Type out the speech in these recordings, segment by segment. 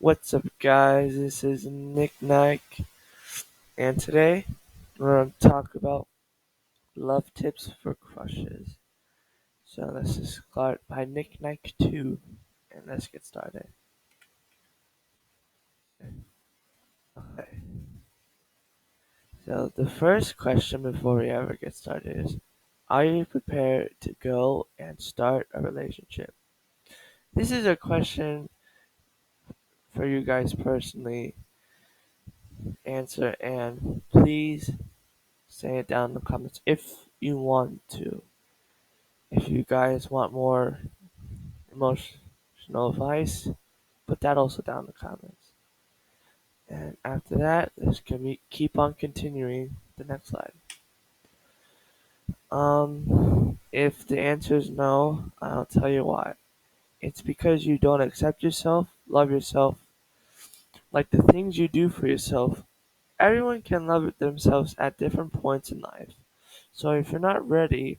What's up, guys? This is Nick Nike, and today we're going to talk about love tips for crushes. So let's just start by Nick Nike 2, and let's get started. Okay. So the first question before we ever get started is, are you prepared to go and start a relationship? This is a question for you guys personally answer, and please say it down in the comments if you want to. If you guys want more emotional advice, put that also down in the comments. And after that, let's keep on continuing the next slide. If the answer is no, I'll tell you why. It's because you don't accept yourself, love yourself, like the things you do for yourself. Everyone can love themselves at different points in life. So if you're not ready,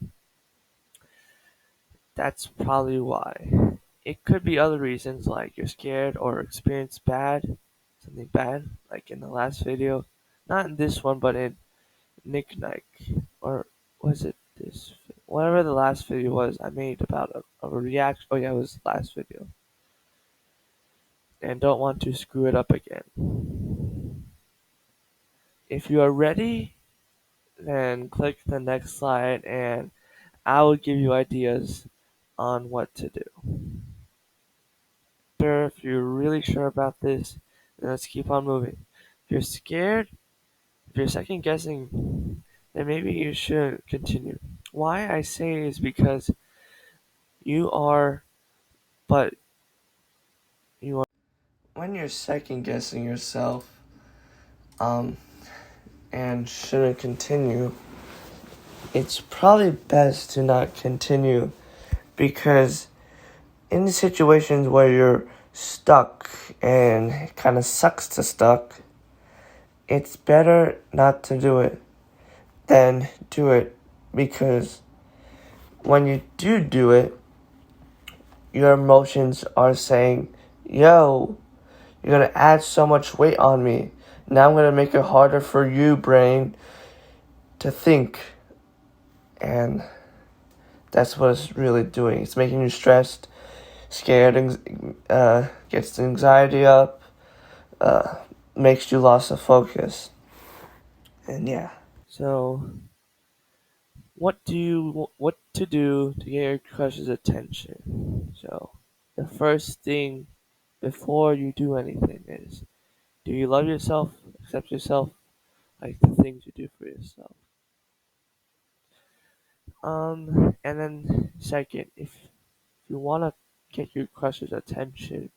that's probably why. It could be other reasons like you're scared or experienced something bad, like in the last video. Not in this one, but in Nick Nike. Or was it this? Whatever the last video was I made about a reaction. Oh yeah, it was the last video. And don't want to screw it up again. If you are ready, then click the next slide and I will give you ideas on what to do. If you're really sure about this, then let's keep on moving. If you're scared, if you're second guessing, then maybe you shouldn't continue. Why I say is because you are, but you are. When you're second guessing yourself, um, and shouldn't continue, it's probably best to not continue because in the situations where you're stuck and it kind of sucks to stuck, it's better not to do it than do it because when you do it, your emotions are saying, yo, you're going to add so much weight on me. Now I'm going to make it harder for you, brain, to think. And that's what it's really doing. It's making you stressed, scared, gets the anxiety up, makes you lost of focus. And yeah. So, what to do to get your crush's attention? So, the first thing before you do anything is, do you love yourself, accept yourself, like the things you do for yourself? And then second, if you want to get your crush's attention,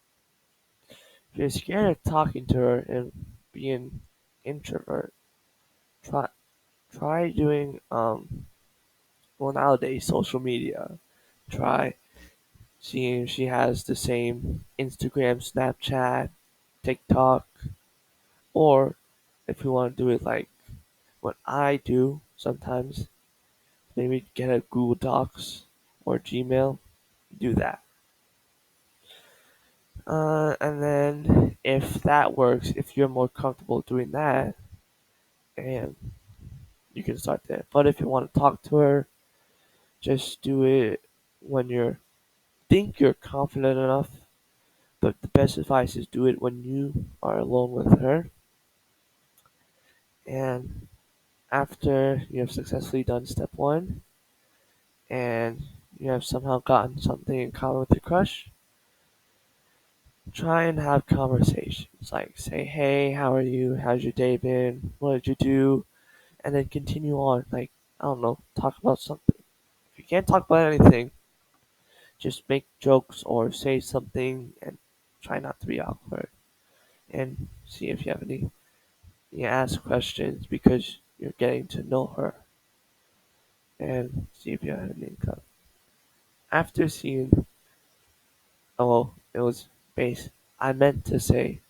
if you're scared of talking to her and being introvert, try doing well, nowadays social media. Try seeing if she has the same Instagram, Snapchat, TikTok, or if you want to do it like what I do sometimes, maybe get a Google Docs or Gmail, do that. And then if that works, if you're more comfortable doing that, and you can start there. But if you want to talk to her, just do it when you're confident enough. But the best advice is do it when you are alone with her. And after you have successfully done step one, and you have somehow gotten something in common with your crush, try and have conversations. Like say, hey, how are you? How's your day been? What did you do? And then continue on. Like, I don't know, talk about something. If you can't talk about anything, just make jokes or say something and try not to be awkward. And see if you have any. You ask questions because you're getting to know her. And see if you have any income. After seeing, oh, well, it was base. I meant to say,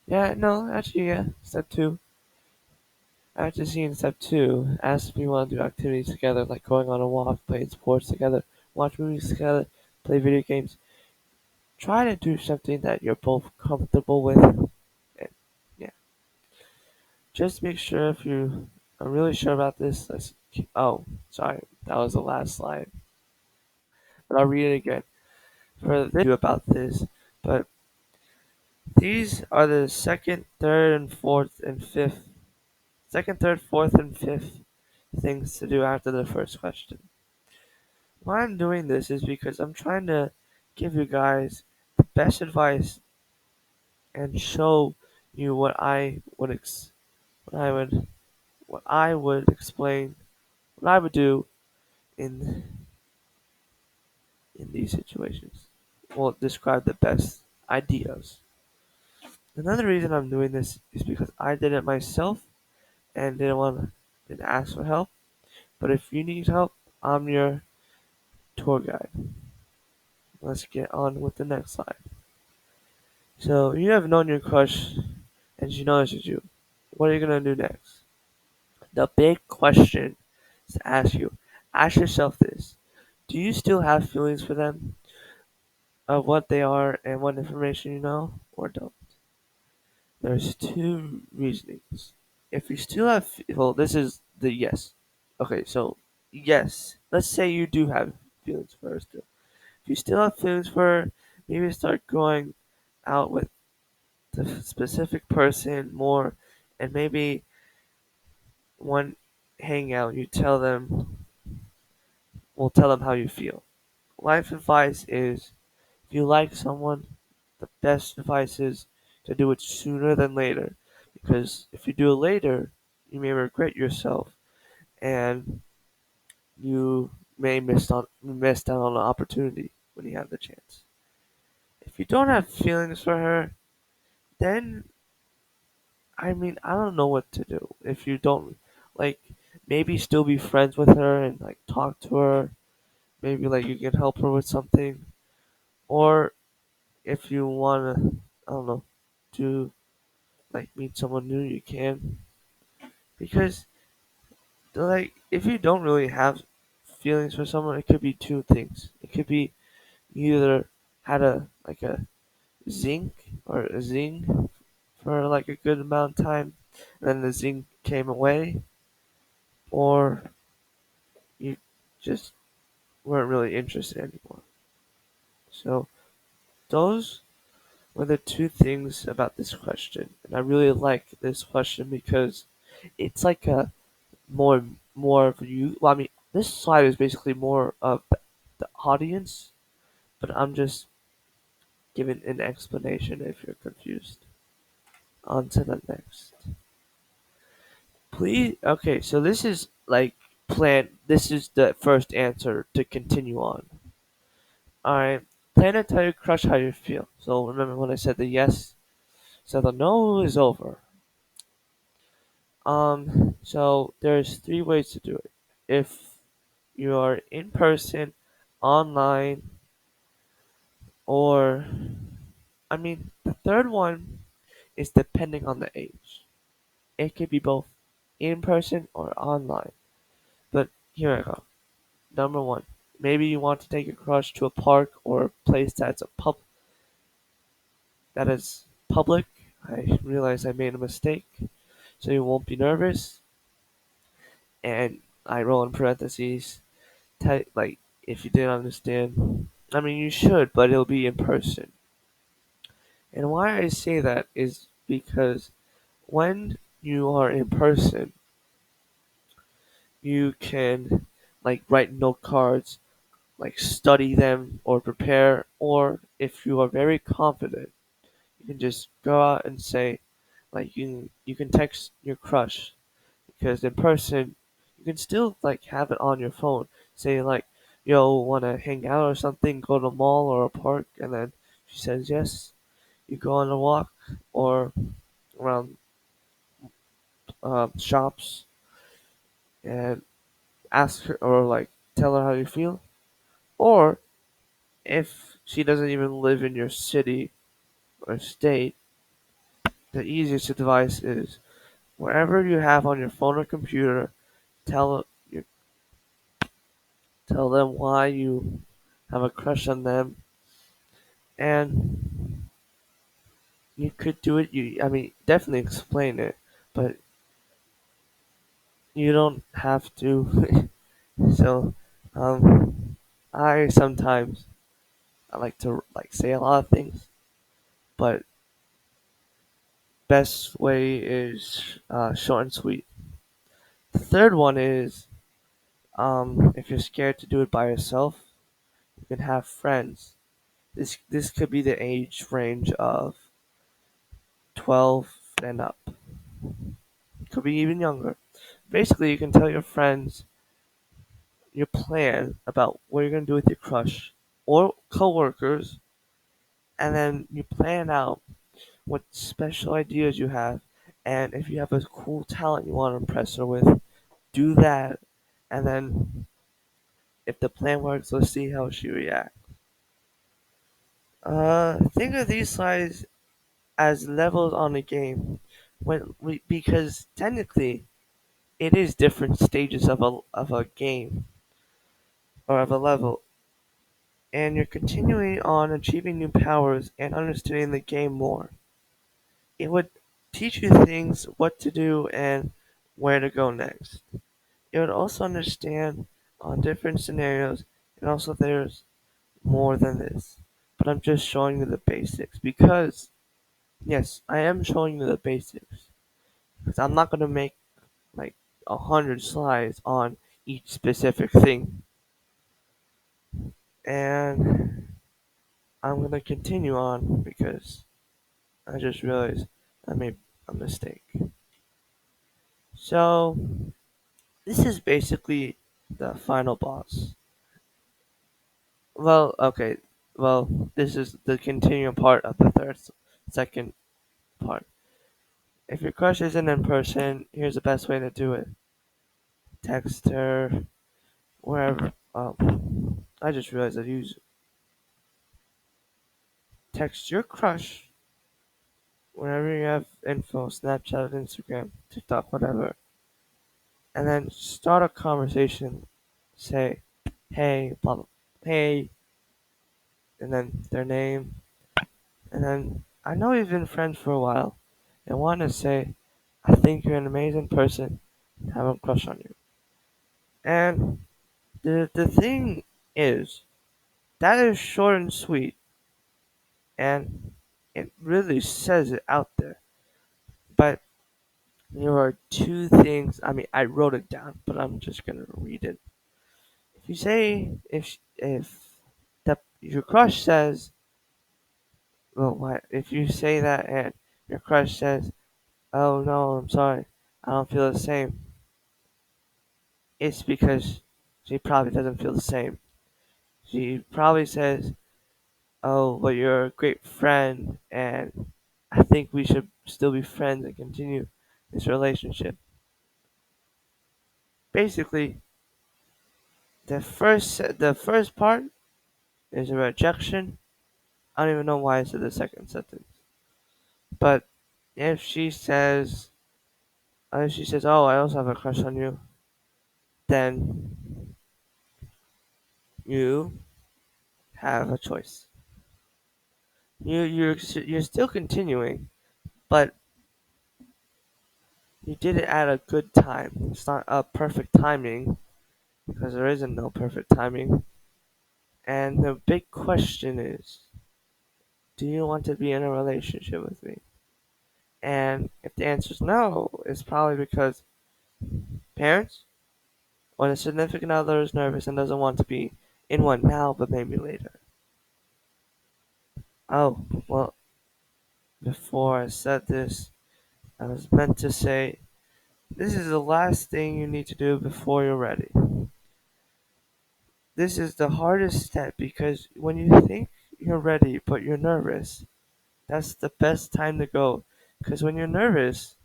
yeah, no, actually, yeah, step two. After seeing step two, ask if you want to do activities together, like going on a walk, playing sports together, watch movies together, play video games. try to do something that you're both comfortable with. And yeah, just make sure if you are really sure about this. Oh, sorry, that was the last slide, but I'll read it again. For this about this, but these are the second, third, fourth, and fifth things to do after the first question. Why I'm doing this is because I'm trying to give you guys the best advice and show you what I would what I would explain what I would do in in these situations. Well, describe the best ideas. Another reason I'm doing this is because I did it myself and didn't ask for help. But if you need help, I'm your tour guide. Let's get on with the next slide. So you have known your crush and she notices you. What are you gonna do next? The big question is to ask you. Ask yourself this. Do you still have feelings for them of what they are and what information you know or don't? There's two reasonings. If you still have, well, this is the yes. Okay, so yes. Let's say you do have feelings for her still. If you still have feelings for her, maybe start going out with the specific person more, and maybe one hangout you tell them how you feel. Life advice is if you like someone, the best advice is to do it sooner than later. Because if you do it later, you may regret yourself and you may miss out on an opportunity when you have the chance. If you don't have feelings for her, then I don't know what to do. If you don't like maybe still be friends with her and like talk to her, maybe like you can help her with something. Or if you wanna I don't know, to like meet someone new you can. Because like if you don't really have feelings for someone, it could be two things. It could be you either had a zinc or a zing for like a good amount of time and then the zing came away, or you just weren't really interested anymore. So those were the two things about this question. And I really like this question because it's like a more of you. Well, I mean, this slide is basically more of the audience, but I'm just giving an explanation if you're confused. On to the next. Please, okay, so this is like this is the first answer to continue on. Alright, plan to tell your crush how you feel. So remember when I said the yes, so the no is over. So there's three ways to do it. If you are in person, online, or the third one is depending on the age. It could be both in person or online. But here I go. Number one, maybe you want to take your crush to a park or a place that is public. I realize I made a mistake, so you won't be nervous. And I roll in parentheses, like if you didn't understand. You should, but it'll be in person. And why I say that is because when you are in person, you can like write note cards, like study them or prepare, or if you are very confident, you can just go out and say, like you can text your crush because in person you can still like have it on your phone. Say like, yo, wanna hang out or something, go to a mall or a park, and then she says yes. You go on a walk or around shops and ask her or like tell her how you feel. Or if she doesn't even live in your city or state, the easiest advice is wherever you have on your phone or computer, tell you tell them why you have a crush on them And you could do it. I mean, definitely explain it, but you don't have to. So, um, I sometimes I like to say a lot of things, but best way is short and sweet. The third one is if you're scared to do it by yourself, you can have friends. This could be the age range of 12 and up. Could be even younger. Basically, you can tell your friends your plan about what you're gonna do with your crush or coworkers, and then you plan out what special ideas you have, and if you have a cool talent you want to impress her with, do that, and then if the plan works, let's see how she reacts. Think of these slides as levels on a game, because technically it is different stages of a game or of a level, and you're continuing on achieving new powers and understanding the game more. It would teach you things, what to do, and where to go next. It would also understand on different scenarios, and also there's more than this. But I'm just showing you the basics because, yes, I am showing you the basics. Because I'm not going to make like 100 slides on each specific thing. And I'm going to continue on because I just realized I made a mistake. So, this is basically the final boss. Well, okay. Well, this is the continuing part of the second part. If your crush isn't in person, here's the best way to do it. Text her, wherever. I just realized I use text your crush whenever you have info, Snapchat, Instagram, TikTok, whatever. And then start a conversation. Say, hey, blah, blah, hey, and then their name. And then, I know we've been friends for a while, and want to say, I think you're an amazing person, and have a crush on you. And the thing is, that is short and sweet, and it really says it out there. But there are two things. I mean, I wrote it down, but I'm just gonna read it. If you say if your crush says, well, what if you say that and your crush says, "Oh no, I'm sorry, I don't feel the same." It's because she probably doesn't feel the same. She probably says, "Oh, but you're a great friend, and I think we should still be friends and continue this relationship." Basically, the first part is a rejection. I don't even know why I said the second sentence. But if she says, "Oh, I also have a crush on you," then you have a choice. You're still continuing, but you did it at a good time. It's not a perfect timing because there isn't no perfect timing. And the big question is, do you want to be in a relationship with me? And if the answer is no, it's probably because parents or the significant other is nervous and doesn't want to be in one now, but maybe later. Oh, well, before I said this, I was meant to say this is the last thing you need to do before you're ready. This is the hardest step because when you think you're ready but you're nervous, that's the best time to go. Because when you're nervous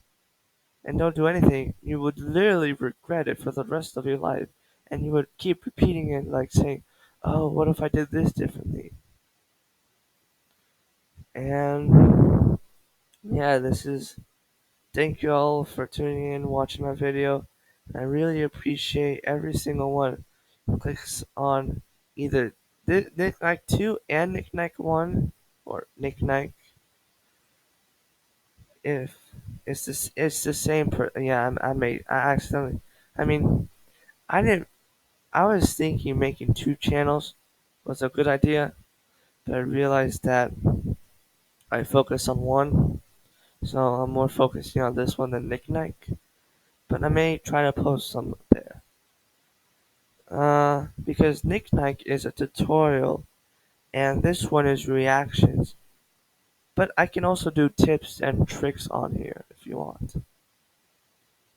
and don't do anything, you would literally regret it for the rest of your life. And you would keep repeating it, like saying, "Oh, what if I did this differently?" And yeah, this is. Thank you all for tuning in, watching my video. I really appreciate every single one who clicks on either Nick Nike 2 and Nick Nike 1 or Nick. If it's the same yeah, I accidentally. I mean, I didn't. I was thinking making two channels was a good idea, but I realized that I focus on one, so I'm more focusing on this one than Nick. But I may try to post some there. Because Nick is a tutorial, and this one is reactions. But I can also do tips and tricks on here if you want.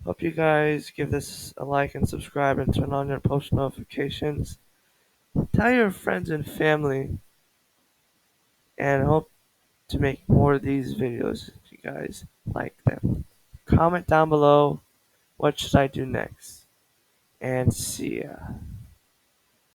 Hope you guys give this a like and subscribe and turn on your post notifications. Tell your friends and family, and hope to make more of these videos if you guys like them. Comment down below what should I do next, and see ya.